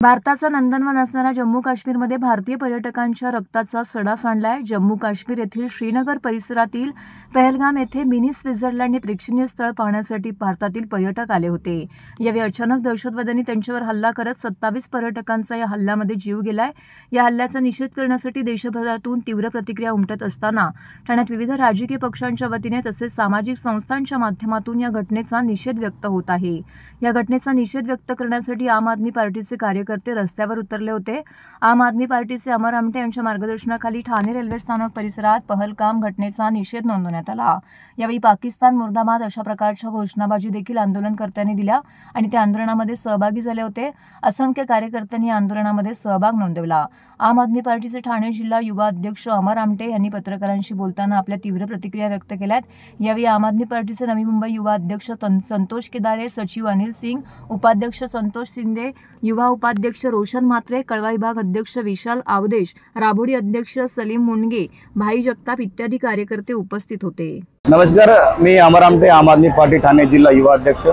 भारताचा नंदनवन असणाऱ्या जम्मू काश्मीरमध्ये भारतीय पर्यटकांच्या रक्ताचा सडा सांडलाय। जम्मू काश्मीर येथील श्रीनगर परिसरातील पहलगाम येथे मिनी स्वित्झर्लंड हे प्रेक्षणीय स्थळ पाहण्यासाठी भारतातील पर्यटक आले होते। यावेळी अचानक दहशतवाद्यांनी त्यांच्यावर हल्ला करत 27 पर्यटकांचा या हल्ल्यामध्ये जीव गेलाय। या हल्ल्याचा निषेध करण्यासाठी देशभरातून तीव्र प्रतिक्रिया उमटत असताना ठाण्यात विविध राजकीय पक्षांच्या वतीने तसेच सामाजिक संस्थांच्या माध्यमातून या घटनेचा निषेध व्यक्त होत आहे। या घटनेचा निषेध व्यक्त करण्यासाठी आम आदमी पार्टीचे कार्यकर्ते रस्त्यावर उतरले होते। आम आदमी पार्टीचे अमर आमटे यांच्या मार्गदर्शनाखाली ठाणे रेल्वे स्थानक परिसरात पहलगाम घटनेचा निषेध नोंदवण्यात आला। यावेळी पाकिस्तान मुर्दाबाद अशा प्रकारच्या घोषणाबाजी देखील आंदोलनकर्त्यांनी दिल्या आणि त्या आंदोलनामध्ये सहभागी झाले होते। असंख्य कार्यकर्त्यांनी या आंदोलनामध्ये सहभाग नोंदवला। आम आदमी पार्टीचे ठाणे जिल्हा युवा अध्यक्ष अमर आमटे यांनी पत्रकारांशी बोलताना आपल्या तीव्र प्रतिक्रिया व्यक्त केल्यात। यावेळी आम आदमी पार्टीचे नवी मुंबई युवा अध्यक्ष संतोष केदारे, सचिव अनिल सिंग, उपाध्यक्ष संतोष शिंदे, युवा उपाध्यक्ष रोशन म्हात्रे, कळवा विभाग अध्यक्ष विशाल आवदेश, राबोडी अध्यक्ष सलीम मुंडगे, भाई जगताप इत्यादी कार्यकर्ते उपस्थित होते। नमस्कार, मी अमर आमटे, आम आदमी पार्टी ठाणे जिल्हा युवा अध्यक्ष।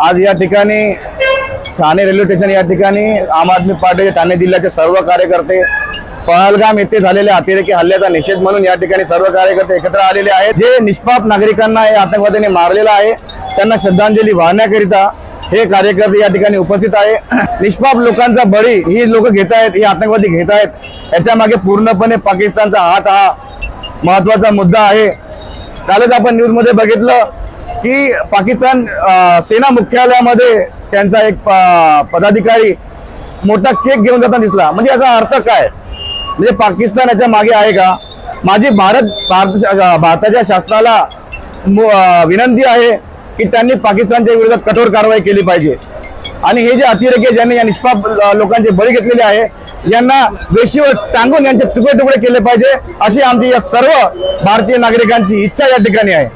आज या ठिकाणी ठाणे रेल्वे स्टेशन या ठिकाणी आम आदमी पार्टीचे ठाणे जिल्ह्याचे सर्व कार्यकर्ते पहलगाम येथे झालेल्या अतिरेकी हल्ल्याचा निषेध म्हणून या ठिकाणी सर्व कार्यकर्ते एकत्र आलेले आहेत। जे निष्पाप नागरिकांना या आतंकवाद्यांनी मारलेला आहे त्यांना श्रद्धांजली वाहण्याकरिता हे कार्यकर्ते या ठिकाणी उपस्थित आहे। निष्पाप लोकांचा बळी ही लोक घेत आहेत, हे आतंकवादी घेत आहेत। याच्या मागे पूर्णपणे पाकिस्तानचा हात हा महत्त्वाचा मुद्दा आहे। कालच आपण न्यूज मध्ये बघितलं की पाकिस्तान सेना मुख्यालयामध्ये त्यांचा एक पदाधिकारी मोठा केक घेऊन जाताना दिसला। म्हणजे याचा अर्थ काय? म्हणजे पाकिस्तान याच्या मागे आहे का? माझी भारताच्या शासनाला विनंती आहे की त्यांनी पाकिस्तानच्या विरोधात कठोर कारवाई केली पाहिजे आणि हे जे अतिरेकी ज्यांनी या निष्पाप लोकांचे बळी घेतलेले आहे यांना वेशीवर टांगून यांचे तुकडे तुकडे केले पाहिजे अशी आमची या सर्व भारतीय नागरिकांची इच्छा या ठिकाणी आहे।